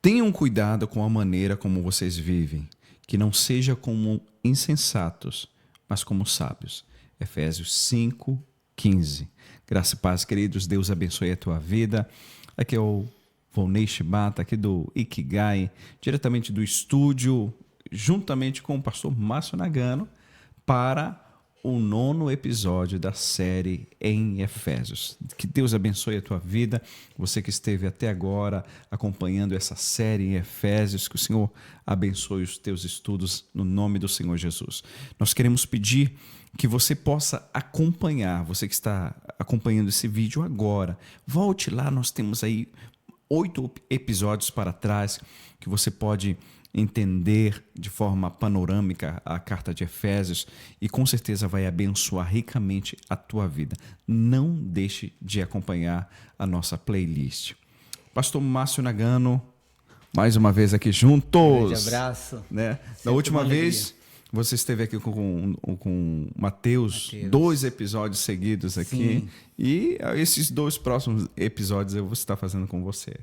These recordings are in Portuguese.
Tenham cuidado com a maneira como vocês vivem, que não seja como insensatos, mas como sábios. Efésios 5:15. Graça e paz, queridos. Deus abençoe a tua vida. Aqui é o Volney Shibata, aqui do Ikigai, diretamente do estúdio, juntamente com o pastor Márcio Nagano, para o 9º episódio da série em Efésios. Que Deus abençoe a tua vida, você que esteve até agora acompanhando essa série em Efésios, que o Senhor abençoe os teus estudos no nome do Senhor Jesus. Nós queremos pedir que você possa acompanhar, você que está acompanhando esse vídeo agora, volte lá, nós temos aí 8 episódios para trás que você pode entender de forma panorâmica a carta de Efésios e com certeza vai abençoar ricamente a tua vida. Não deixe de acompanhar a nossa playlist. Pastor Márcio Nagano, mais uma vez aqui juntos. Um grande abraço. Né? Da última vez você esteve aqui com Mateus, 2 episódios seguidos aqui. Sim. E esses 2 próximos episódios eu vou estar fazendo com você.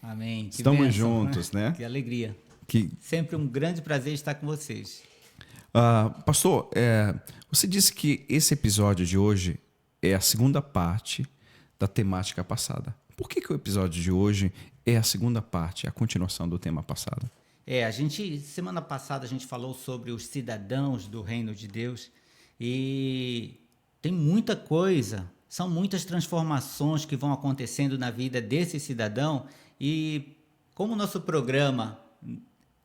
Amém. Estamos bênção, juntos, né? Que alegria. Sempre um grande prazer estar com vocês. Pastor, você disse que esse episódio de hoje é a segunda parte da temática passada. Por que o episódio de hoje é a segunda parte, a continuação do tema passado? Semana passada a gente falou sobre os cidadãos do reino de Deus e tem muita coisa, são muitas transformações que vão acontecendo na vida desse cidadão e como o nosso programa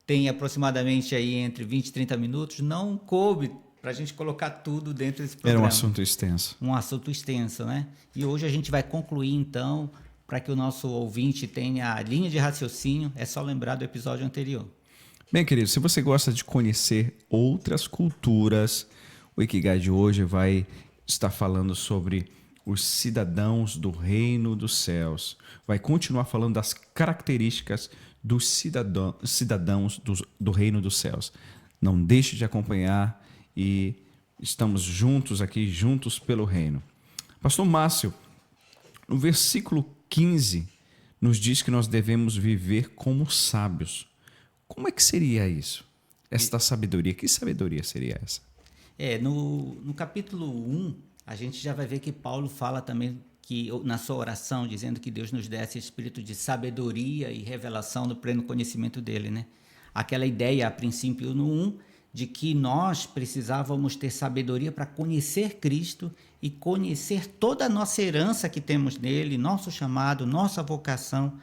tem aproximadamente aí entre 20 e 30 minutos, não coube para a gente colocar tudo dentro desse programa. Era um assunto extenso. Um assunto extenso, né? E hoje a gente vai concluir, então, para que o nosso ouvinte tenha a linha de raciocínio, é só lembrar do episódio anterior. Bem, querido, se você gosta de conhecer outras culturas, o Ikigai de hoje vai estar falando sobre os cidadãos do reino dos céus. Vai continuar falando das características dos cidadãos do reino dos céus. Não deixe de acompanhar e estamos juntos aqui, juntos pelo reino. Pastor Márcio, no versículo 15, nos diz que nós devemos viver como sábios. Como é que seria isso? Esta sabedoria, que sabedoria seria essa? No capítulo 1, a gente já vai ver que Paulo fala também que na sua oração, dizendo que Deus nos desse espírito de sabedoria e revelação no pleno conhecimento dele, né? Aquela ideia, a princípio, no 1, de que nós precisávamos ter sabedoria para conhecer Cristo e conhecer toda a nossa herança que temos nele, nosso chamado, nossa vocação,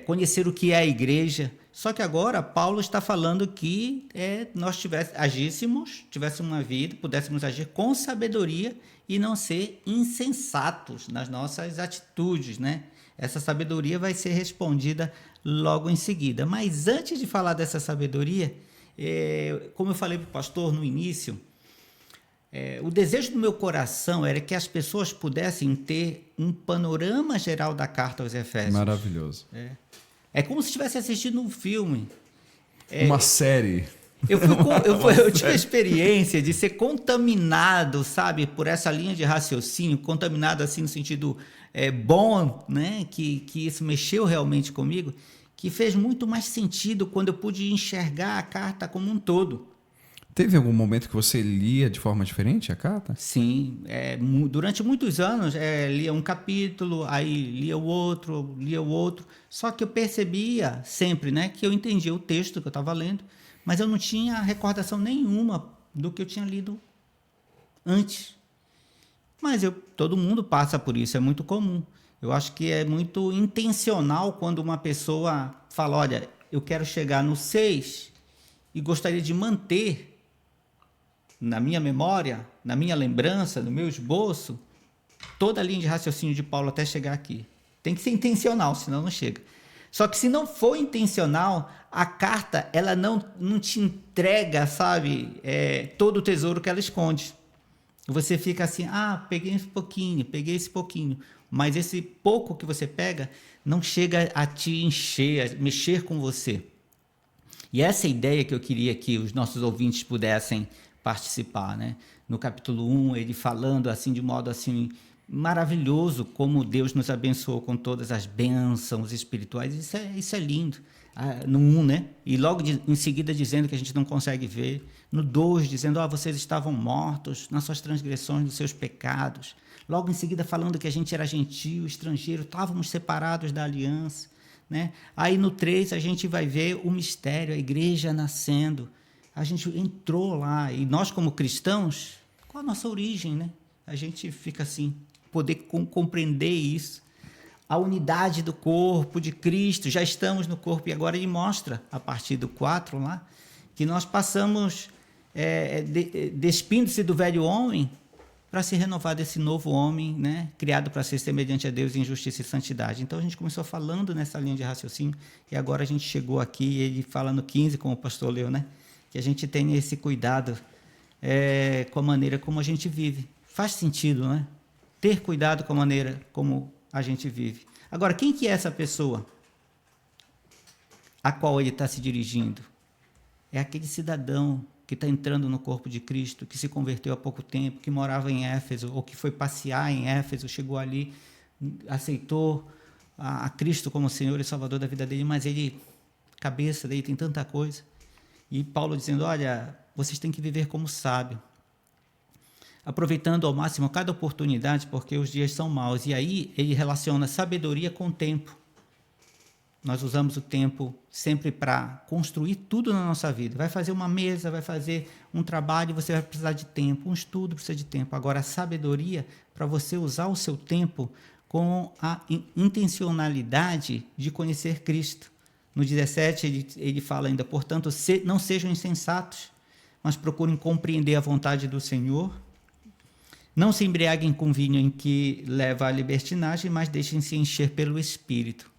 conhecer o que é a igreja. Só que agora Paulo está falando que nós tivéssemos uma vida, pudéssemos agir com sabedoria e não ser insensatos nas nossas atitudes, né? Essa sabedoria vai ser respondida logo em seguida. Mas antes de falar dessa sabedoria, como eu falei para o pastor no início, o desejo do meu coração era que as pessoas pudessem ter um panorama geral da carta aos Efésios. Maravilhoso. É como se estivesse assistindo um filme. Uma série. Eu tive a experiência de ser contaminado, sabe, por essa linha de raciocínio, contaminado assim no sentido bom, né, que isso mexeu realmente comigo, que fez muito mais sentido quando eu pude enxergar a carta como um todo. Teve algum momento que você lia de forma diferente a carta? Sim, durante muitos anos lia um capítulo, aí lia o outro, só que eu percebia sempre, né, que eu entendia o texto que eu estava lendo, mas eu não tinha recordação nenhuma do que eu tinha lido antes. Mas todo mundo passa por isso, é muito comum. Eu acho que é muito intencional quando uma pessoa fala, olha, eu quero chegar no 6 e gostaria de manter na minha memória, na minha lembrança, no meu esboço, toda a linha de raciocínio de Paulo até chegar aqui. Tem que ser intencional, senão não chega. Só que se não for intencional, a carta ela não te entrega, sabe, todo o tesouro que ela esconde. Você fica assim, peguei esse pouquinho, mas esse pouco que você pega não chega a te encher, a mexer com você. E essa ideia que eu queria que os nossos ouvintes pudessem participar, né? No capítulo 1, ele falando assim de modo assim maravilhoso como Deus nos abençoou com todas as bênçãos espirituais. Isso é lindo. No 1, né? E logo em seguida dizendo que a gente não consegue ver. No 2, dizendo, vocês estavam mortos nas suas transgressões, nos seus pecados. Logo em seguida falando que a gente era gentio, estrangeiro, estávamos separados da aliança, né? Aí no 3 a gente vai ver o mistério, a igreja nascendo. A gente entrou lá e nós como cristãos, qual a nossa origem, né? A gente fica assim, poder compreender isso. A unidade do corpo de Cristo, já estamos no corpo, e agora ele mostra, a partir do 4 lá, que nós passamos, despindo-se do velho homem, para se renovar desse novo homem, né, criado para ser semelhante a Deus em justiça e santidade. Então a gente começou falando nessa linha de raciocínio, e agora a gente chegou aqui, e ele fala no 15, como o pastor leu, né, que a gente tenha esse cuidado com a maneira como a gente vive. Faz sentido, né? Ter cuidado com a maneira como a gente vive. Agora, quem que é essa pessoa a qual ele está se dirigindo? É aquele cidadão que está entrando no corpo de Cristo, que se converteu há pouco tempo, que morava em Éfeso, ou que foi passear em Éfeso, chegou ali, aceitou a Cristo como Senhor e Salvador da vida dele, mas ele, cabeça dele tem tanta coisa. E Paulo dizendo, olha, vocês têm que viver como sábio, aproveitando ao máximo cada oportunidade, porque os dias são maus. E aí ele relaciona sabedoria com tempo. Nós usamos o tempo sempre para construir tudo na nossa vida. Vai fazer uma mesa, vai fazer um trabalho, você vai precisar de tempo. Um estudo precisa de tempo. Agora, a sabedoria, para você usar o seu tempo com a intencionalidade de conhecer Cristo. No 17, ele fala ainda, portanto, não sejam insensatos, mas procurem compreender a vontade do Senhor. Não se embriaguem com vinho em que leva à libertinagem, mas deixem-se encher pelo Espírito.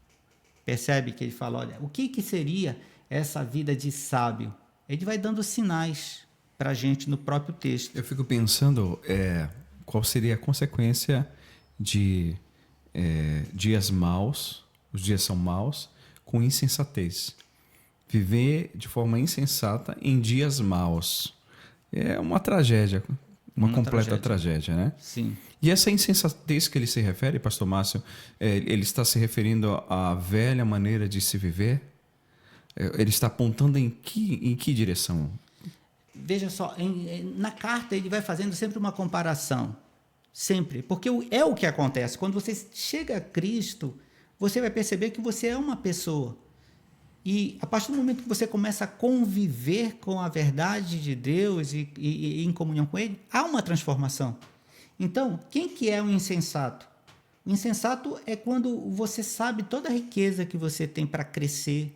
Percebe que ele fala, olha, o que seria essa vida de sábio? Ele vai dando sinais para a gente no próprio texto. Eu fico pensando qual seria a consequência de dias maus, os dias são maus, com insensatez. Viver de forma insensata em dias maus. É uma tragédia, uma completa tragédia, né? Sim. E essa insensatez que ele se refere, pastor Márcio, ele está se referindo à velha maneira de se viver? Ele está apontando em que direção? Veja só, na carta ele vai fazendo sempre uma comparação. Sempre. Porque é o que acontece. Quando você chega a Cristo, você vai perceber que você é uma pessoa. E a partir do momento que você começa a conviver com a verdade de Deus e em comunhão com Ele, há uma transformação. Então, quem que é o insensato? O insensato é quando você sabe toda a riqueza que você tem para crescer,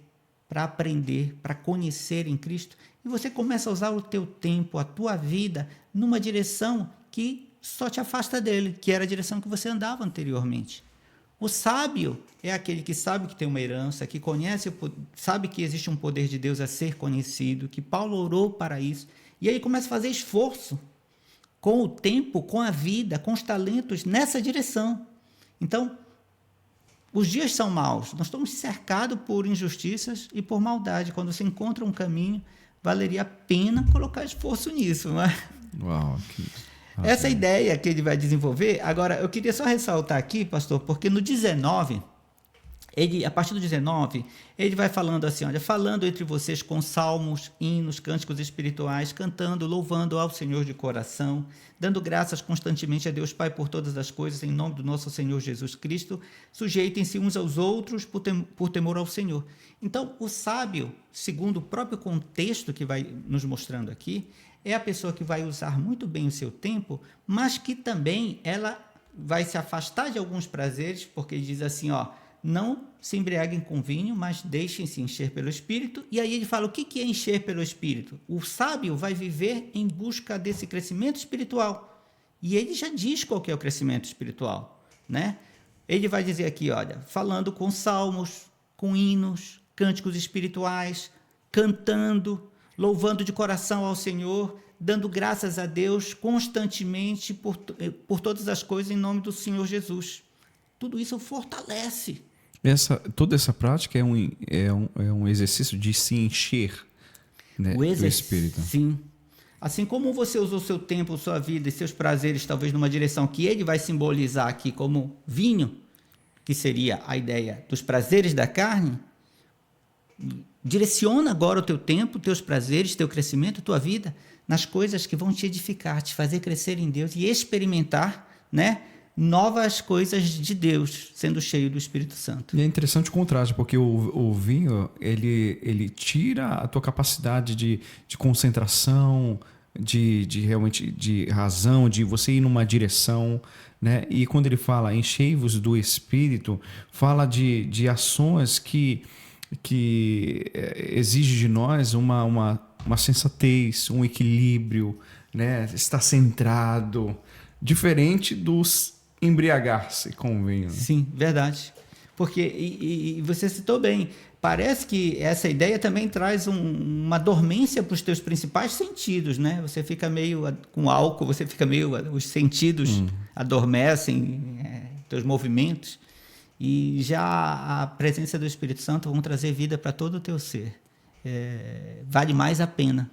para aprender, para conhecer em Cristo, e você começa a usar o teu tempo, a tua vida, numa direção que só te afasta dele, que era a direção que você andava anteriormente. O sábio é aquele que sabe que tem uma herança, que conhece, sabe que existe um poder de Deus a ser conhecido, que Paulo orou para isso, e aí começa a fazer esforço com o tempo, com a vida, com os talentos nessa direção. Então, os dias são maus, nós estamos cercados por injustiças e por maldade. Quando você encontra um caminho, valeria a pena colocar esforço nisso, não é? Uau, Essa ideia que ele vai desenvolver. Agora, eu queria só ressaltar aqui, pastor, porque no 19, a partir do 19, ele vai falando assim, olha, falando entre vocês com salmos, hinos, cânticos espirituais, cantando, louvando ao Senhor de coração, dando graças constantemente a Deus Pai por todas as coisas, em nome do nosso Senhor Jesus Cristo, sujeitem-se uns aos outros por temor ao Senhor. Então, o sábio, segundo o próprio contexto que vai nos mostrando aqui, é a pessoa que vai usar muito bem o seu tempo, mas que também ela vai se afastar de alguns prazeres, porque ele diz assim, ó, não se embriaguem com vinho, mas deixem-se encher pelo Espírito. E aí ele fala, o que é encher pelo Espírito? O sábio vai viver em busca desse crescimento espiritual. E ele já diz qual que é o crescimento espiritual, né? Ele vai dizer aqui, olha, falando com salmos, com hinos, cânticos espirituais, cantando, louvando de coração ao Senhor, dando graças a Deus constantemente por todas as coisas em nome do Senhor Jesus. Tudo isso fortalece. Toda essa prática é um exercício de se encher, né, do Espírito. Sim. Assim como você usou seu tempo, sua vida e seus prazeres, talvez numa direção que ele vai simbolizar aqui como vinho, que seria a ideia dos prazeres da carne, direciona agora o teu tempo, teus prazeres, teu crescimento, tua vida, nas coisas que vão te edificar, te fazer crescer em Deus e experimentar, né, novas coisas de Deus, sendo cheio do Espírito Santo. E é interessante o contraste, porque o vinho, ele tira a tua capacidade de concentração, de realmente de razão, de você ir numa direção, né? E quando ele fala enchei-vos do Espírito, fala de ações que exige de nós uma sensatez, um equilíbrio, né? Estar centrado, diferente dos embriagar-se com o vinho. Sim, verdade. Porque, e você citou bem, parece que essa ideia também traz uma dormência para os teus principais sentidos, né? Você fica meio, com álcool, você fica meio, os sentidos adormecem, teus movimentos, e já a presença do Espírito Santo vão trazer vida para todo o teu ser. Vale mais a pena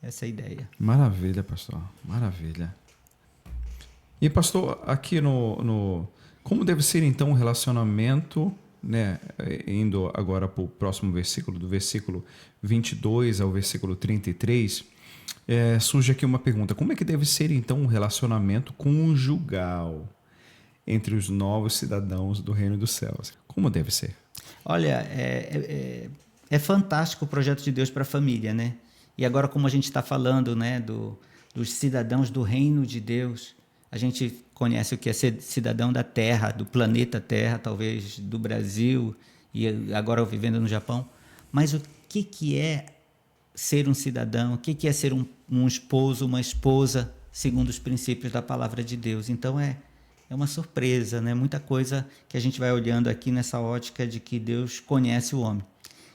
essa ideia. Maravilha, pastor, maravilha. E, pastor, aqui como deve ser, então, o relacionamento, né, indo agora para o próximo versículo, do versículo 22 ao versículo 33, surge aqui uma pergunta. Como é que deve ser, então, o relacionamento conjugal entre os novos cidadãos do Reino dos Céus? Como deve ser? Olha, é fantástico o projeto de Deus para a família, né? E agora, como a gente está falando, né, dos cidadãos do Reino de Deus, a gente conhece o que é ser cidadão da Terra, do planeta Terra, talvez do Brasil, e agora vivendo no Japão. Mas o que é ser um cidadão? O que é ser um esposo, uma esposa, segundo os princípios da palavra de Deus? Então é uma surpresa, né? Muita coisa que a gente vai olhando aqui nessa ótica de que Deus conhece o homem.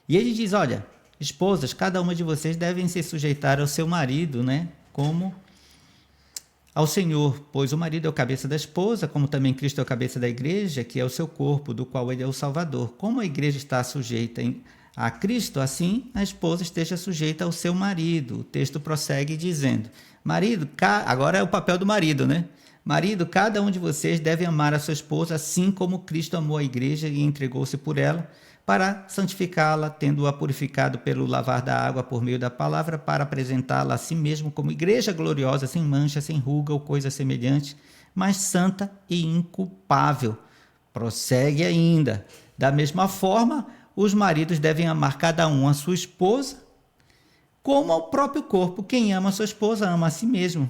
E ele diz, olha, esposas, cada uma de vocês devem se sujeitar ao seu marido, né? Como ao Senhor, pois o marido é o cabeça da esposa, como também Cristo é o cabeça da igreja, que é o seu corpo, do qual ele é o Salvador. Como a igreja está sujeita a Cristo, assim a esposa esteja sujeita ao seu marido. O texto prossegue dizendo, marido, agora é o papel do marido, né? Marido, cada um de vocês deve amar a sua esposa, assim como Cristo amou a igreja e entregou-se por ela, para santificá-la, tendo-a purificado pelo lavar da água por meio da palavra, para apresentá-la a si mesmo como igreja gloriosa, sem mancha, sem ruga ou coisa semelhante, mas santa e inculpável. Prossegue ainda. Da mesma forma, os maridos devem amar cada um a sua esposa, como ao próprio corpo. Quem ama a sua esposa ama a si mesmo.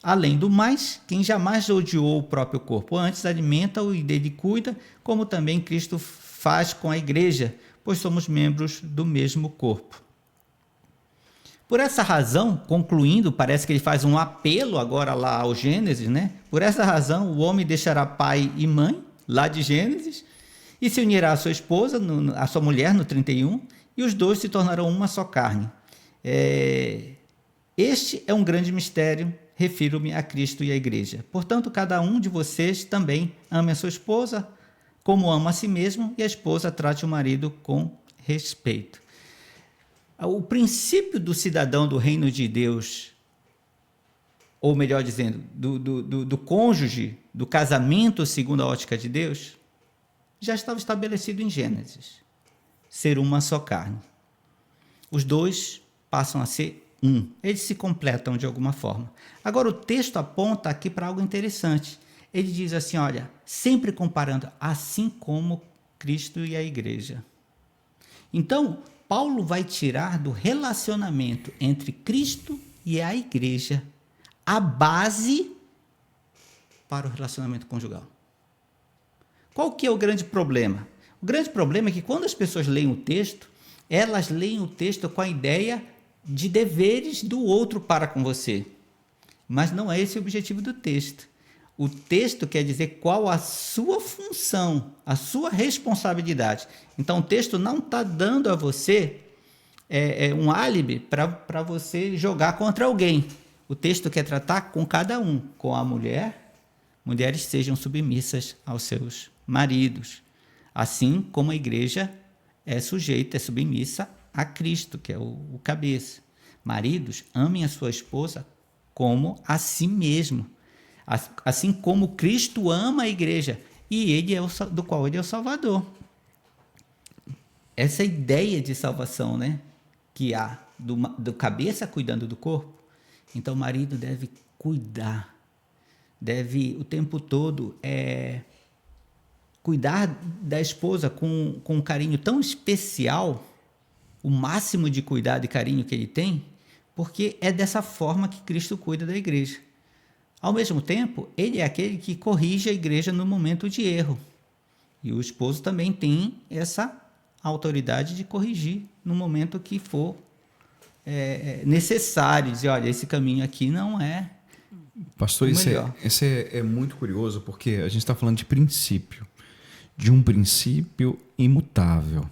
Além do mais, quem jamais odiou o próprio corpo, antes alimenta-o e dele cuida, como também Cristo faz com a igreja, pois somos membros do mesmo corpo. Por essa razão, concluindo, parece que ele faz um apelo agora lá ao Gênesis, né? Por essa razão, o homem deixará pai e mãe, lá de Gênesis, e se unirá à sua esposa, à sua mulher, no 31, e os dois se tornarão uma só carne. Este é um grande mistério, refiro-me a Cristo e à igreja. Portanto, cada um de vocês também ame a sua esposa, como ama a si mesmo, e a esposa trate o marido com respeito. O princípio do cidadão do reino de Deus, ou melhor dizendo, do cônjuge, do casamento segundo a ótica de Deus, já estava estabelecido em Gênesis. Ser uma só carne. Os dois passam a ser um. Eles se completam de alguma forma. Agora, o texto aponta aqui para algo interessante. Ele diz assim, olha, sempre comparando, assim como Cristo e a igreja. Então, Paulo vai tirar do relacionamento entre Cristo e a igreja a base para o relacionamento conjugal. Qual que é o grande problema? O grande problema é que quando as pessoas leem o texto, elas leem o texto com a ideia de deveres do outro para com você. Mas não é esse o objetivo do texto. O texto quer dizer qual a sua função, a sua responsabilidade. Então, o texto não está dando a você um álibi para você jogar contra alguém. O texto quer tratar com cada um, com a mulher. Mulheres sejam submissas aos seus maridos, assim como a igreja é sujeita, é submissa a Cristo, que é o cabeça. Maridos, amem a sua esposa como a si mesmo, assim como Cristo ama a igreja e ele é do qual ele é o Salvador. Essa ideia de salvação, né, que há do cabeça cuidando do corpo. Então o marido deve cuidar, deve o tempo todo cuidar da esposa com um carinho tão especial, o máximo de cuidado e carinho que ele tem, porque é dessa forma que Cristo cuida da igreja. Ao mesmo tempo, ele é aquele que corrige a igreja no momento de erro. E o esposo também tem essa autoridade de corrigir no momento que for necessário. Dizer, olha, esse caminho aqui não é Pastor, o isso melhor. é muito curioso, porque a gente está falando de princípio, de um princípio imutável.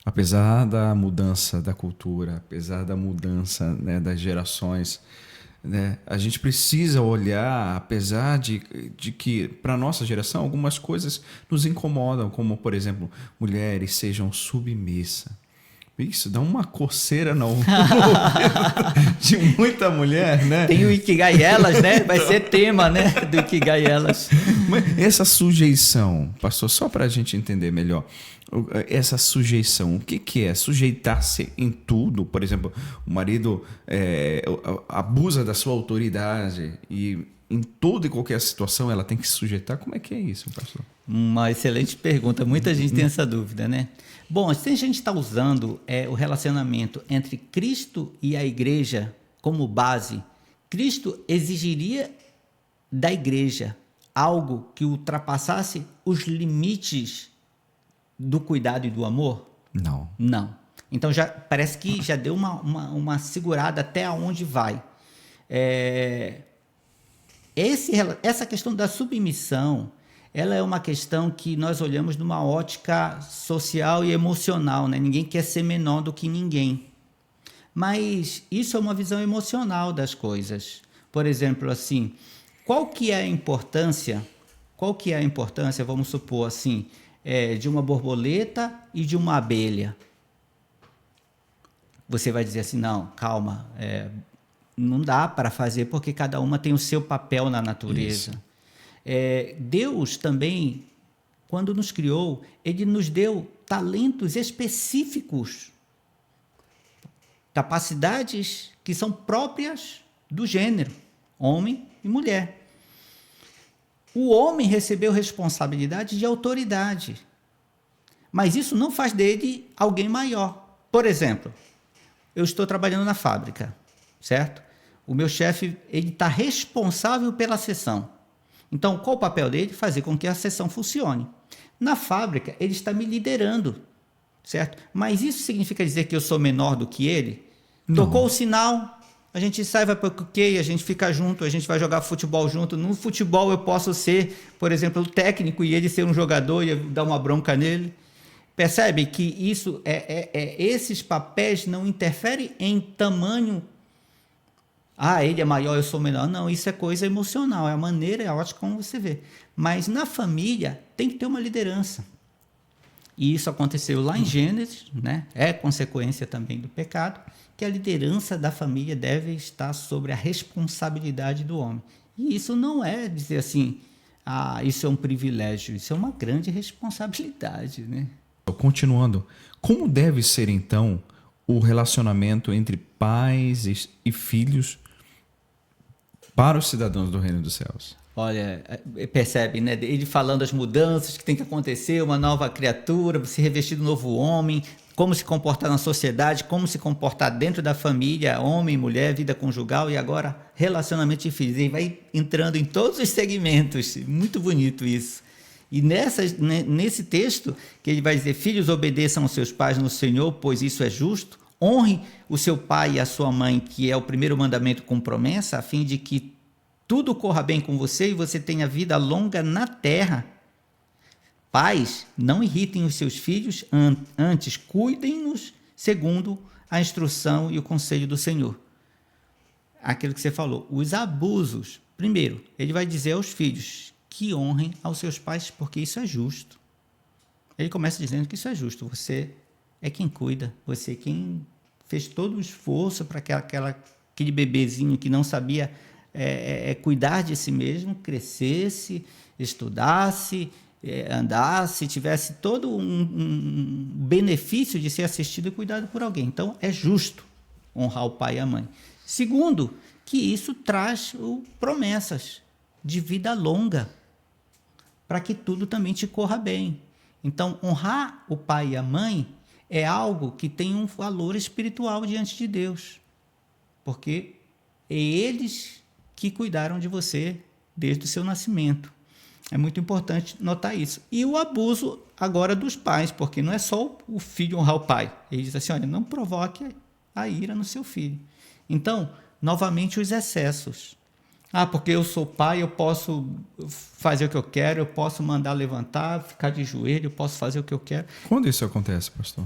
Apesar da mudança da cultura, apesar da mudança, né, das gerações, né, a gente precisa olhar, apesar de que, para a nossa geração, algumas coisas nos incomodam, como, por exemplo, mulheres sejam submissas. Isso dá uma coceira no ouvido de muita mulher, né? Tem o Ikigai Elas, né? Vai ser tema, né, do Ikigai Elas. Mas essa sujeição, pastor, só para a gente entender melhor, essa sujeição, o que é? Sujeitar-se em tudo? Por exemplo, o marido abusa da sua autoridade e em toda e qualquer situação ela tem que se sujeitar. Como é que é isso, pastor? Uma excelente pergunta. Muita gente tem essa dúvida, né? Bom, se a gente está usando o relacionamento entre Cristo e a igreja como base, Cristo exigiria da igreja algo que ultrapassasse os limites do cuidado e do amor? Não. Não. Então já parece que já deu uma segurada até aonde vai. Essa questão da submissão, ela é uma questão que nós olhamos numa ótica social e emocional, né? Ninguém quer ser menor do que ninguém. Mas isso é uma visão emocional das coisas. Por exemplo, assim, qual que é a importância, vamos supor assim, de uma borboleta e de uma abelha? Você vai dizer assim, não, calma, não dá para fazer porque cada uma tem o seu papel na natureza. Deus também, quando nos criou, ele nos deu talentos específicos, capacidades que são próprias do gênero, homem e mulher. O homem recebeu responsabilidade de autoridade, mas isso não faz dele alguém maior. Por exemplo, eu estou trabalhando na fábrica, certo? O meu chefe, ele está responsável pela seção. Então, qual o papel dele? Fazer com que a seção funcione. Na fábrica, ele está me liderando, certo? Mas isso significa dizer que eu sou menor do que ele? Não. Tocou o sinal, a gente sai, vai para o QI, a gente fica junto, a gente vai jogar futebol junto. No futebol eu posso ser, por exemplo, o técnico e ele ser um jogador e dar uma bronca nele. Percebe que isso esses papéis não interferem em tamanho. Ele é maior, eu sou menor. Não, isso é coisa emocional, é a maneira, é a ótica como você vê. Mas na família tem que ter uma liderança. E isso aconteceu lá em Gênesis, né? É consequência também do pecado, que a liderança da família deve estar sobre a responsabilidade do homem. E isso não é dizer assim, isso é um privilégio, isso é uma grande responsabilidade, né? Continuando, como deve ser então o relacionamento entre pais e filhos para os cidadãos do Reino dos Céus? Olha, percebe, né? Ele falando as mudanças que tem que acontecer, uma nova criatura, se revestir do novo homem, como se comportar na sociedade, como se comportar dentro da família, homem, mulher, vida conjugal e agora relacionamento de filhos. Ele vai entrando em todos os segmentos, muito bonito isso. E nesse texto, que ele vai dizer, filhos obedeçam aos seus pais no Senhor, pois isso é justo, honre o seu pai e a sua mãe, que é o primeiro mandamento com promessa, a fim de que tudo corra bem com você e você tenha vida longa na terra. Pais, não irritem os seus filhos, antes cuidem-nos segundo a instrução e o conselho do Senhor. Aquilo que você falou, os abusos. Primeiro, ele vai dizer aos filhos que honrem aos seus pais, porque isso é justo. Ele começa dizendo que isso é justo. Você é quem cuida, você é quem fez todo o esforço para que aquele bebezinho que não sabia cuidar de si mesmo crescesse, estudasse, andasse, tivesse todo um benefício de ser assistido e cuidado por alguém. Então, é justo honrar o pai e a mãe. Segundo, que isso traz promessas de vida longa, para que tudo também te corra bem. Então, honrar o pai e a mãe é algo que tem um valor espiritual diante de Deus, porque é eles que cuidaram de você desde o seu nascimento. É muito importante notar isso. E o abuso agora dos pais, porque não é só o filho honrar o pai. Ele diz assim, olha, não provoque a ira no seu filho. Então, novamente, os excessos. Porque eu sou pai, eu posso fazer o que eu quero, eu posso mandar levantar, ficar de joelho, eu posso fazer o que eu quero. Quando isso acontece, pastor?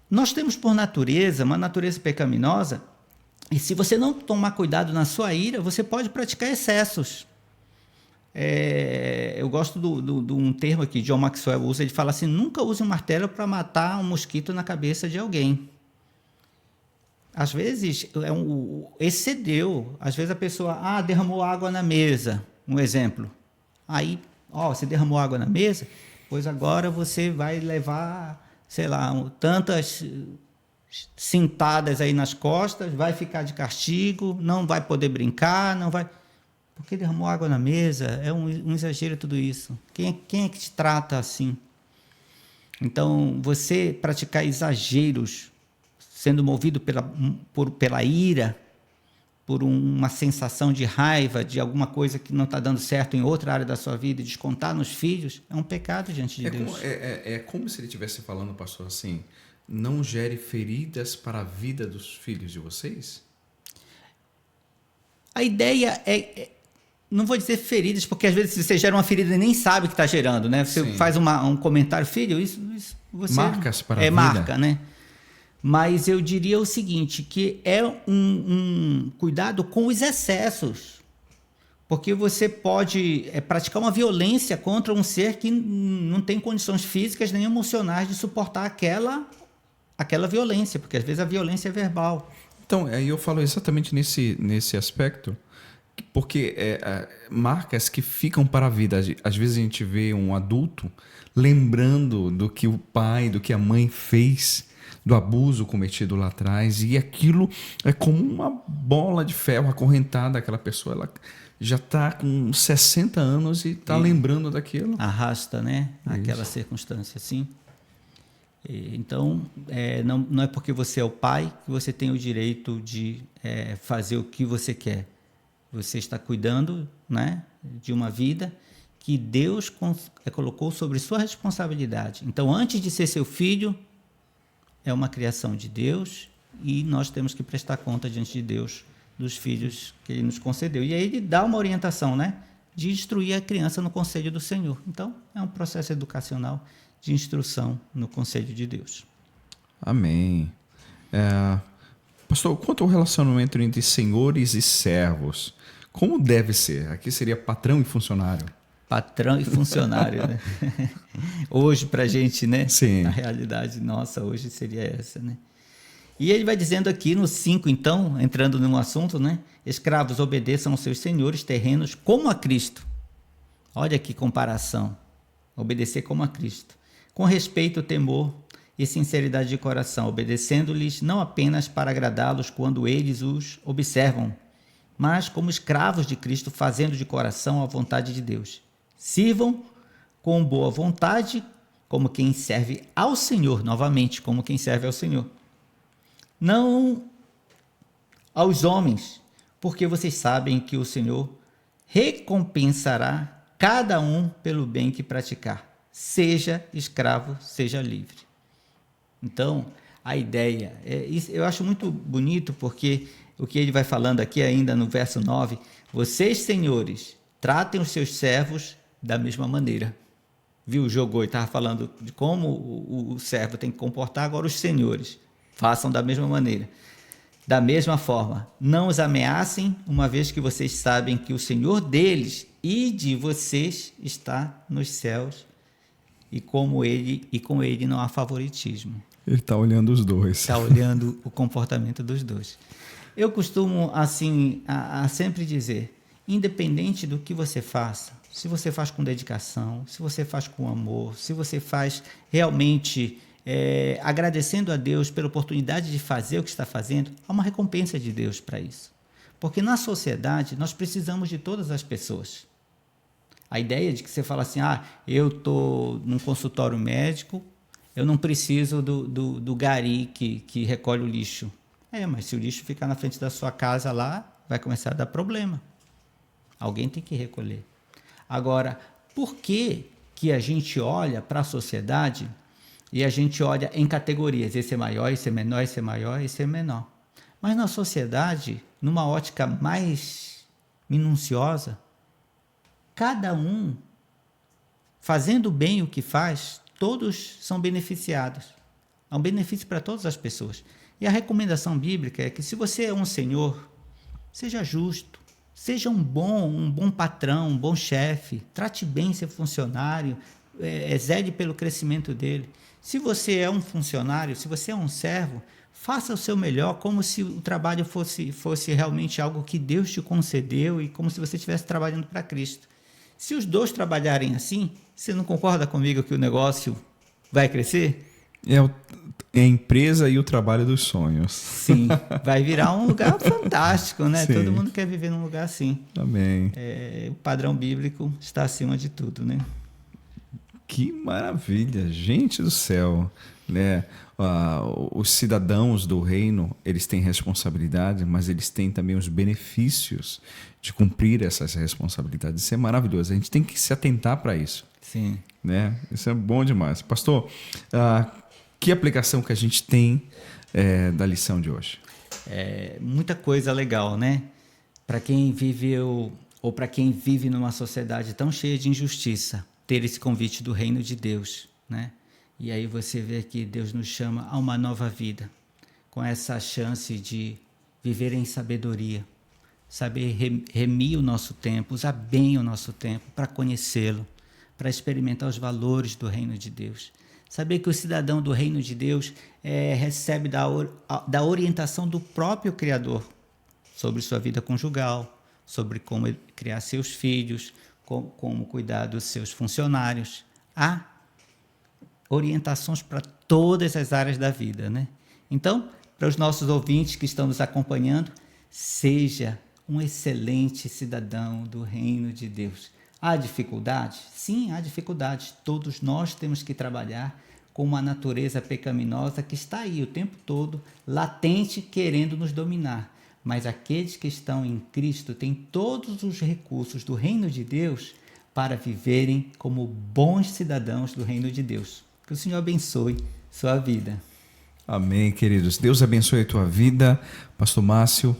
Nós temos por natureza, uma natureza pecaminosa, e se você não tomar cuidado na sua ira, você pode praticar excessos. Eu gosto de um termo que John Maxwell usa, ele fala assim, nunca use um martelo para matar um mosquito na cabeça de alguém. Às vezes, excedeu. Às vezes a pessoa derramou água na mesa, um exemplo. Aí, você derramou água na mesa, pois agora você vai levar, sei lá, tantas cintadas aí nas costas, vai ficar de castigo, não vai poder brincar, não vai... Porque derramou água na mesa, é um exagero tudo isso. Quem é que te trata assim? Então, você praticar exageros, sendo movido pela ira, por uma sensação de raiva, de alguma coisa que não está dando certo em outra área da sua vida, e descontar nos filhos, é um pecado diante de Deus. É como se ele estivesse falando, pastor, assim, não gere feridas para a vida dos filhos de vocês? A ideia não vou dizer feridas, porque às vezes você gera uma ferida e nem sabe que está gerando, né? Você Sim. faz um comentário, filho, isso você... Marcas para a vida. Marca, né? Mas eu diria o seguinte, que é um cuidado com os excessos, porque você pode praticar uma violência contra um ser que não tem condições físicas nem emocionais de suportar aquela violência, porque às vezes a violência é verbal. Então, eu falo exatamente nesse aspecto, porque marcas que ficam para a vida. Às vezes a gente vê um adulto lembrando do que o pai, do que a mãe fez, do abuso cometido lá atrás, e aquilo é como uma bola de ferro acorrentada. Aquela pessoa, ela já está com 60 anos e está lembrando daquilo. Arrasta, né? Aquela circunstância, sim. Então, não é porque você é o pai que você tem o direito de fazer o que você quer. Você está cuidando, né, de uma vida que Deus colocou sobre sua responsabilidade. Então, antes de ser seu filho, é uma criação de Deus e nós temos que prestar conta diante de Deus dos filhos que Ele nos concedeu. E aí Ele dá uma orientação, né, de instruir a criança no conselho do Senhor. Então, é um processo educacional de instrução no conselho de Deus. Amém. Pastor, quanto ao relacionamento entre senhores e servos, como deve ser? Aqui seria patrão e funcionário. Patrão e funcionário, né? Hoje, para a gente, né? Sim. A realidade nossa hoje seria essa, né? E ele vai dizendo aqui no 5, então, entrando num assunto, né? Escravos, obedeçam aos seus senhores terrenos como a Cristo. Olha que comparação. Obedecer como a Cristo. Com respeito, temor e sinceridade de coração, obedecendo-lhes não apenas para agradá-los quando eles os observam, mas como escravos de Cristo, fazendo de coração a vontade de Deus. Sirvam com boa vontade, como quem serve ao Senhor, novamente, como quem serve ao Senhor. Não aos homens, porque vocês sabem que o Senhor recompensará cada um pelo bem que praticar, seja escravo, seja livre. Então, a ideia, eu acho muito bonito, porque o que ele vai falando aqui ainda no verso 9, vocês, senhores, tratem os seus servos da mesma maneira. Viu, jogou e estava falando de como o servo tem que comportar, agora os senhores façam da mesma maneira. Da mesma forma, não os ameacem, uma vez que vocês sabem que o Senhor deles e de vocês está nos céus, e com ele não há favoritismo. Ele está olhando os dois. Está olhando o comportamento dos dois. Eu costumo, assim, a sempre dizer, independente do que você faça, se você faz com dedicação, se você faz com amor, se você faz realmente agradecendo a Deus pela oportunidade de fazer o que está fazendo, há uma recompensa de Deus para isso. Porque na sociedade nós precisamos de todas as pessoas. A ideia de que você fala assim, eu estou num consultório médico, eu não preciso do gari que recolhe o lixo. Mas se o lixo ficar na frente da sua casa lá, vai começar a dar problema. Alguém tem que recolher. Agora, por que a gente olha para a sociedade e a gente olha em categorias? Esse é maior, esse é menor, esse é maior, esse é menor. Mas na sociedade, numa ótica mais minuciosa, cada um, fazendo bem o que faz, todos são beneficiados. É um benefício para todas as pessoas. E a recomendação bíblica é que se você é um senhor, seja justo, seja um bom patrão, um bom chefe, trate bem seu funcionário, zele pelo crescimento dele. Se você é um funcionário, se você é um servo, faça o seu melhor, como se o trabalho fosse realmente algo que Deus te concedeu e como se você estivesse trabalhando para Cristo. Se os dois trabalharem assim, você não concorda comigo que o negócio vai crescer? É a empresa e o trabalho dos sonhos. Sim, vai virar um lugar fantástico, né? Sim. Todo mundo quer viver num lugar assim. Amém. O padrão bíblico está acima de tudo, né? Que maravilha, gente do céu, né? Os cidadãos do reino, eles têm responsabilidade, mas eles têm também os benefícios de cumprir essas responsabilidades. Isso é maravilhoso, a gente tem que se atentar para isso. Sim. Né? Isso é bom demais. Pastor, que aplicação que a gente tem da lição de hoje? Muita coisa legal, né? Para quem viveu ou para quem vive numa sociedade tão cheia de injustiça, ter esse convite do reino de Deus, né? E aí você vê que Deus nos chama a uma nova vida, com essa chance de viver em sabedoria, saber remir o nosso tempo, usar bem o nosso tempo para conhecê-lo, para experimentar os valores do reino de Deus. Saber que o cidadão do reino de Deus recebe da orientação do próprio Criador sobre sua vida conjugal, sobre como ele criar seus filhos, como cuidar dos seus funcionários. Há orientações para todas as áreas da vida, né? Então, para os nossos ouvintes que estão nos acompanhando, seja um excelente cidadão do reino de Deus. Há dificuldades? Sim, há dificuldades. Todos nós temos que trabalhar com uma natureza pecaminosa que está aí o tempo todo, latente, querendo nos dominar. Mas aqueles que estão em Cristo têm todos os recursos do reino de Deus para viverem como bons cidadãos do reino de Deus. Que o Senhor abençoe sua vida. Amém, queridos. Deus abençoe a tua vida. Pastor Márcio,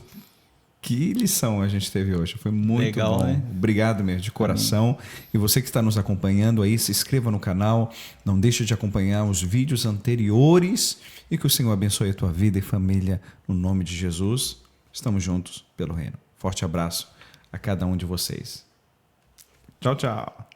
que lição a gente teve hoje. Foi muito legal, bom. né? Obrigado mesmo, de coração. Amém. E você que está nos acompanhando aí, se inscreva no canal. Não deixe de acompanhar os vídeos anteriores. E que o Senhor abençoe a tua vida e família. No nome de Jesus. Estamos juntos pelo reino. Forte abraço a cada um de vocês. Tchau, tchau.